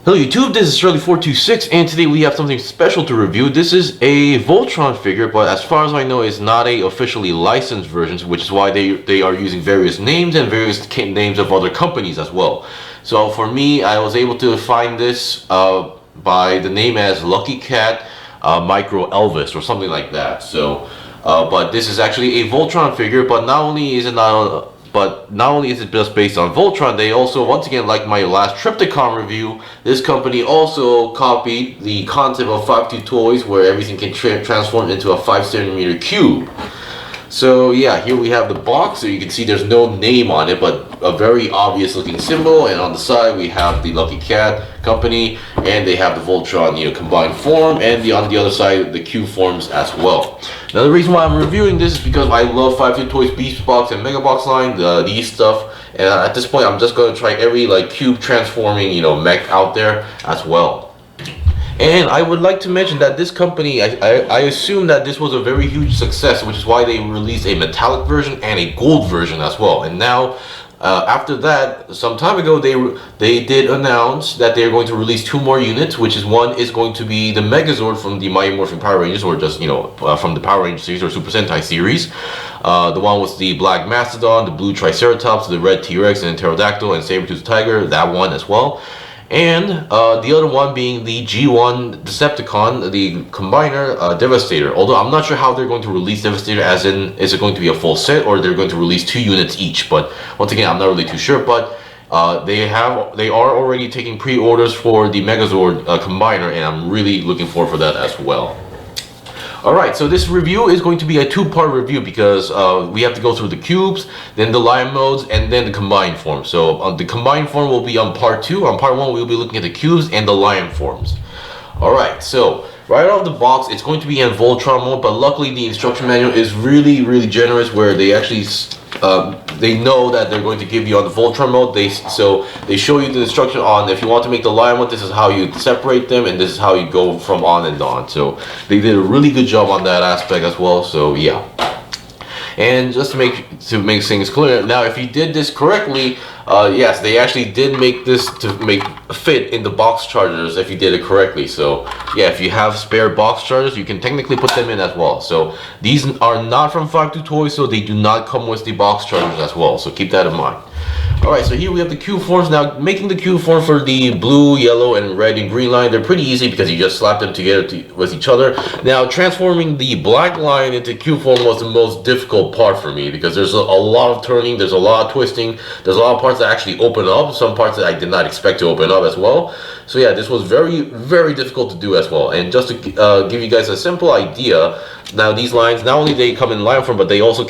Hello YouTube, this is Shirley426 and today we have something special to review. This is a Voltron figure, but as far as I know it's not a officially licensed version, which is why they are using various names and various names of other companies as well. So for me, I was able to find this by the name as Lucky Cat Micro Elvis or something like that. So but this is actually a Voltron figure, but not only is it just based on Voltron, they also, once again, like my last Triptychon review, this company also copied the concept of 5-2 toys where everything can transform into a 5cm cube. So yeah, here we have the box, so you can see there's no name on it, but a very obvious looking symbol, and on the side we have the Lucky Cat company, and they have the Voltron, combined form, and on the other side the cube forms as well. Now the reason why I'm reviewing this is because I love 5-2 Toys Beast Box and Mega Box line, these stuff, and at this point I'm just going to try every cube transforming mech out there as well. And I would like to mention that this company, I assume that this was a very huge success, which is why they released a metallic version and a gold version as well. And now, after that, some time ago, they did announce that they're going to release 2 more units, which is one is going to be the Megazord from the Mighty Morphin Power Rangers, or just, from the Power Rangers series or Super Sentai series. The one with the black Mastodon, the blue Triceratops, the red T-Rex, and Pterodactyl, and Saber-Tooth Tiger, that one as well. And the other one being the G1 Decepticon, the Combiner Devastator. Although I'm not sure how they're going to release Devastator, as in, is it going to be a full set or they're going to release 2 units each. But once again, I'm not really too sure. But they are already taking pre-orders for the Megazord Combiner, and I'm really looking forward for that as well. Alright, so this review is going to be a 2-part review because we have to go through the cubes, then the line modes, and then the combined form. So the combined form will be on part 2. On part 1, we'll be looking at the cubes and the lion forms. Alright, so right off the box, it's going to be in Voltron mode, but luckily the instruction manual is really generous, where they actually they know that they're going to give you on the Voltron mode. So they show you the instruction on, if you want to make the lion one, this is how you separate them, and this is how you go from on and on. So they did a really good job on that aspect as well. So yeah. And just to make things clear, now if you did this correctly, yes, they actually did make this to fit in the box chargers if you did it correctly. So yeah, if you have spare box chargers, you can technically put them in as well. So these are not from 5-2 Toys, so they do not come with the box chargers as well. So keep that in mind. Alright, so here we have the cube forms. Now, making the cube form for the blue, yellow, and red and green line, they're pretty easy because you just slap them together with each other. Now, transforming the black line into cube form was the most difficult part for me because there's a lot of turning, there's a lot of twisting, there's a lot of parts that actually open up, some parts that I did not expect to open up as well. So yeah, this was very difficult to do as well. And just to give you guys a simple idea, now these lines, not only they come in line form, but they also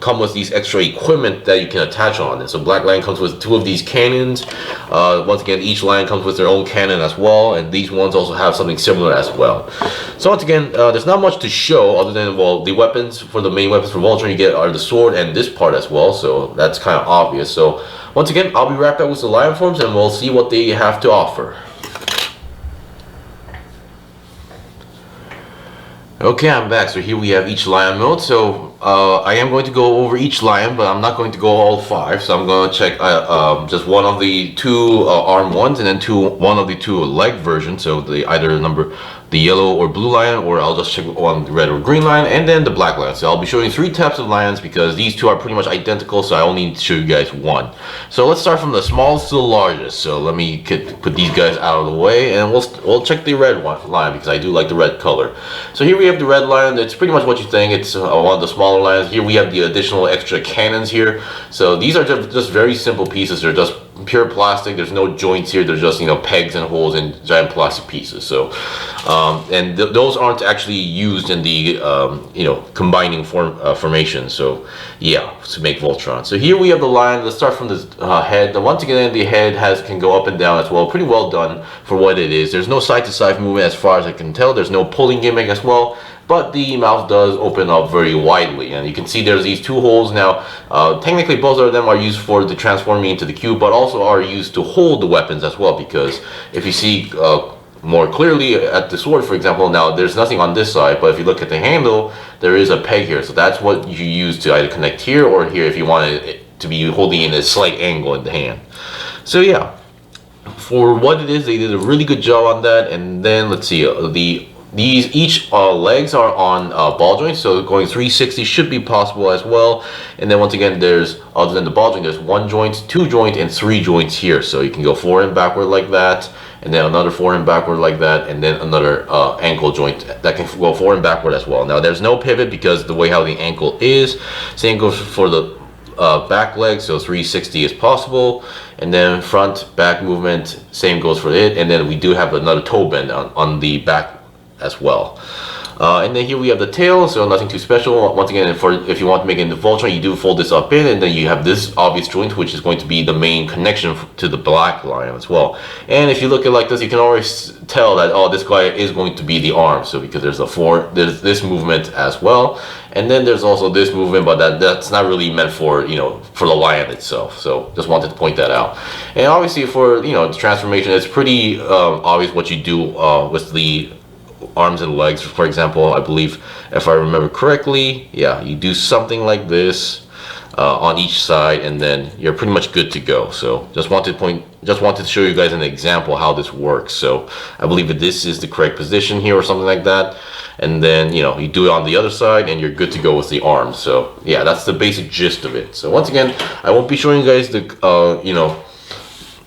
come with these extra equipment that you can attach on it. So black line comes with 2 of these cannons. Once again, each line comes with their own cannon as well, and these ones also have something similar as well. So once again, there's not much to show other than, well, the weapons, for the main weapons for Voltron you get are the sword and this part as well, so that's kind of obvious. So once again, I'll be right back with the lion forms and we'll see what they have to offer. Okay, I'm back. So here we have each lion mode. So I am going to go over each lion, but I'm not going to go all 5. So I'm going to check just one of the 2 arm ones, and then one of the 2 leg versions. So either the yellow or blue lion, or I'll just check on the red or green lion, and then the black lion. So I'll be showing 3 types of lions because these 2 are pretty much identical. So I only need to show you guys one. So let's start from the smallest to the largest. So let me put these guys out of the way, and we'll check the red lion because I do like the red color. So here we have the red lion. It's pretty much what you think. It's one of the smaller lions. Here we have the additional extra cannons here. So these are just very simple pieces. They're just pure plastic. There's no joints here. They're just pegs and holes and giant plastic pieces. So and those aren't actually used in the combining formation. So yeah, to make Voltron. So here we have the lion. Let's start from the head. Now, once again, the head can go up and down as well. Pretty well done for what it is. There's no side to side movement as far as I can tell. There's no pulling gimmick as well. But the mouth does open up very widely, and you can see there's these 2 holes. Now technically both of them are used for the transforming into the cube, but also are used to hold the weapons as well, because if you see more clearly at the sword, for example, now there's nothing on this side, but if you look at the handle, there is a peg here. So that's what you use to either connect here or here if you want it to be holding in a slight angle in the hand. So yeah, for what it is, they did a really good job on that. And then let's see, these each legs are on ball joints, so going 360 should be possible as well. And then once again, there's, other than the ball joint, there's 1 joint, 2 joint, and 3 joints here. So you can go forward and backward like that, and then another forward and backward like that, and then another ankle joint that can go forward and backward as well. Now there's no pivot because the way how the ankle is. Same goes for the back leg, so 360 is possible. And then front back movement, same goes for it. And then we do have another toe bend on the back as well. And then here we have the tail, so nothing too special. Once again, if you want to make it into Voltron, you do fold this up in, and then you have this obvious joint, which is going to be the main connection to the black line as well. And if you look at it like this, you can always tell that, oh, this guy is going to be the arm. So because there's there's this movement as well, and then there's also this movement, but that's not really meant for, you know, for the lion itself. So just wanted to point that out. And obviously for, you know, the transformation, it's pretty obvious what you do with the arms and legs. For example, I believe, if I remember correctly, yeah, you do something like this on each side, and then you're pretty much good to go. So just wanted to show you guys an example how this works. So I believe that this is the correct position here or something like that, and then, you know, you do it on the other side and you're good to go with the arms. So yeah, that's the basic gist of it. So once again, I won't be showing you guys the you know,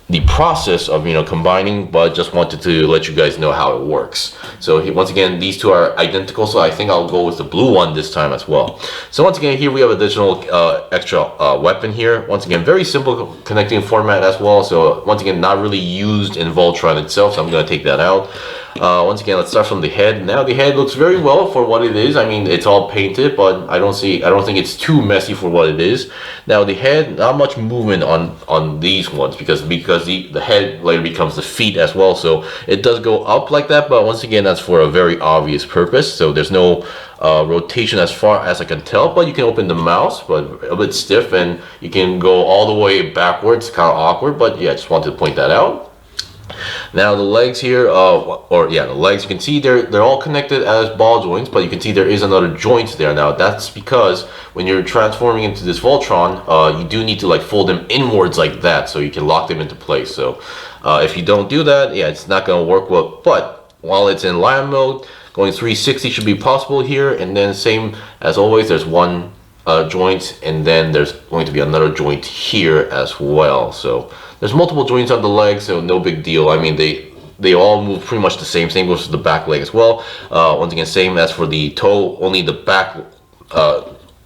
the process of, you know, combining, but just wanted to let you guys know how it works. So once again, these two are identical, so I think I'll go with the blue one this time as well. So once again, here we have additional extra weapon here. Once again, very simple connecting format as well. So once again, not really used in Voltron itself, so I'm going to take that out. Once again, let's start from the head. Now the head looks very well for what it is. I mean, it's all painted, but I don't think it's too messy for what it is. Now the head, not much movement on these ones because the head later becomes the feet as well. So it does go up like that, but once again, that's for a very obvious purpose. So there's no rotation as far as I can tell, but you can open the mouse, but a bit stiff, and you can go all the way backwards. Kind of awkward, but yeah, just wanted to point that out. Now the legs here, the legs, you can see they're all connected as ball joints, but you can see there is another joint there. Now that's because when you're transforming into this Voltron, you do need to like fold them inwards like that, so you can lock them into place. So if you don't do that, yeah, it's not going to work well. But while it's in lion mode, going 360 should be possible here. And then same as always, there's one joint, and then there's going to be another joint here as well. So there's multiple joints on the legs, so no big deal. I mean, they all move pretty much the same. Same goes for the back leg as well. Once again, same as for the toe. Only the back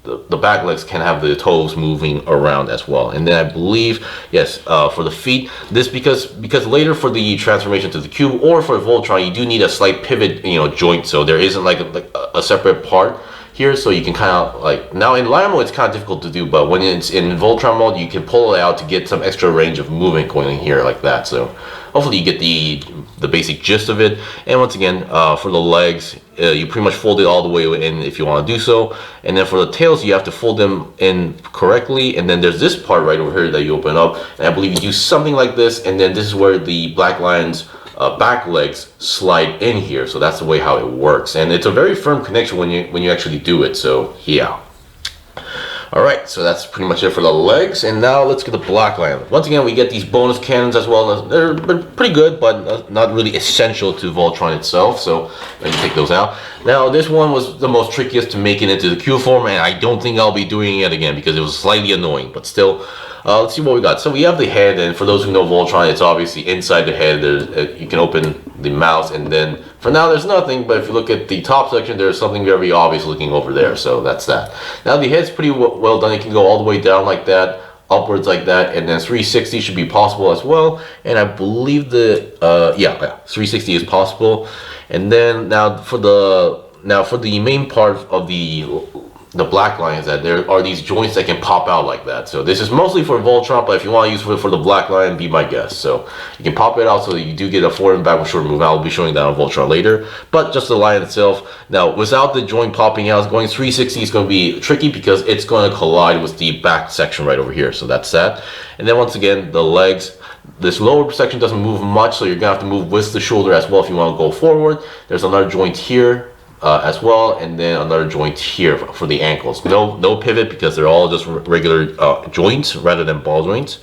the back legs can have the toes moving around as well. And then I believe, yes, for the feet, this because later for the transformation to the cube or for Voltron, you do need a slight pivot, you know, joint. So there isn't like a separate part here, so you can kind of like, now in lion mode it's kind of difficult to do, but when it's in Voltron mode, you can pull it out to get some extra range of movement going in here like that. So hopefully you get the basic gist of it. And once again, for the legs, you pretty much fold it all the way in if you want to do so. And then for the tails, you have to fold them in correctly. And then there's this part right over here that you open up, and I believe you do something like this, and then this is where the black lion's back legs slide in here. So that's the way how it works, and it's a very firm connection when you actually do it. So yeah. Alright, so that's pretty much it for the legs, and now let's get the black lion. Once again, we get these bonus cannons as well. They're pretty good, but not really essential to Voltron itself, so let me take those out. Now, this one was the most trickiest to make it into the Q form, and I don't think I'll be doing it again because it was slightly annoying, but still. Let's see what we got. So we have the head, and for those who know Voltron, it's obviously inside the head. There's you can open the mouth, and then for now there's nothing, but if you look at the top section, there's something very obvious looking over there. So that's that. Now the head's pretty well done. It can go all the way down like that, upwards like that, and then 360 should be possible as well. And I believe the 360 is possible. And then now for the main part of the black line is that there are these joints that can pop out like that. So this is mostly for Voltron, but if you want to use it for the black line, be my guest. So you can pop it out so that you do get a forward and backward short move. I'll be showing that on Voltron later. But just the line itself. Now, without the joint popping out, going 360 is going to be tricky because it's going to collide with the back section right over here. So that's that. And then once again, the legs. This lower section doesn't move much, so you're going to have to move with the shoulder as well if you want to go forward. There's another joint here. As well, and then another joint here for the ankles. No pivot because they're all just regular joints rather than ball joints.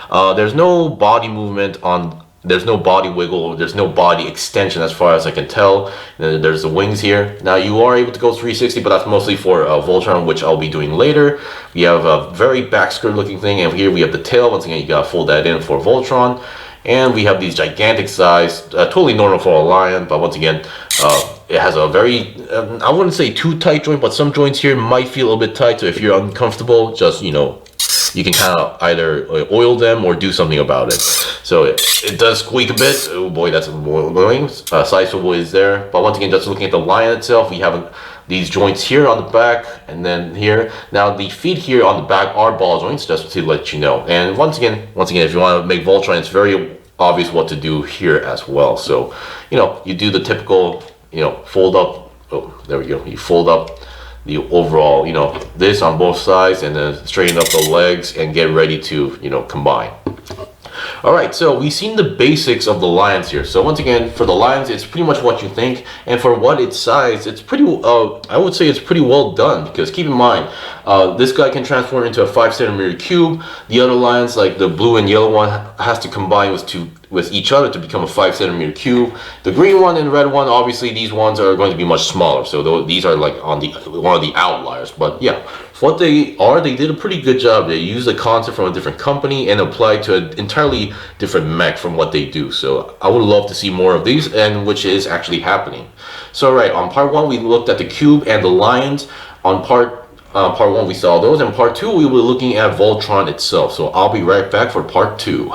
There's no body movement on there's no body wiggle, there's no body extension as far as I can tell. There's the wings here. Now you are able to go 360, but that's mostly for Voltron, which I'll be doing later. We have a very back skirt looking thing, and here we have the tail. Once again, you gotta fold that in for Voltron. And we have these gigantic size, totally normal for a lion, but once again, it has a very, I wouldn't say too tight joint, but some joints here might feel a little bit tight, so if you're uncomfortable, just, you know, you can kind of either oil them or do something about it. So it does squeak a bit. Oh boy, that's annoying. Side swivel is there, but once again, just looking at the lion itself, we have these joints here on the back, and then here. Now the feet here on the back are ball joints, just to let you know. And once again, if you want to make Voltron, it's very obvious what to do here as well. So, you know, you do the typical, you know, fold up. Oh, there we go. You fold up the overall, you know, this on both sides, and then straighten up the legs and get ready to, you know, combine. All right, so we've seen the basics of the lions here. So once again, for the lions, it's pretty much what you think, and for what its size, it's pretty, I would say it's pretty well done, because keep in mind, this guy can transform into a 5 centimeter cube. The other lions, like the blue and yellow one, has to combine with each other to become a 5 centimeter cube. The green one and the red one, obviously these ones are going to be much smaller, so these are like on the one of the outliers. But yeah, for what they are, they did a pretty good job. They used a concept from a different company and applied to an entirely different mech from what they do. So I would love to see more of these, and which is actually happening. So right, on part 1 we looked at the cube and the lions. On part 1 we saw those, and part 2 we were looking at Voltron itself. So I'll be right back for part 2.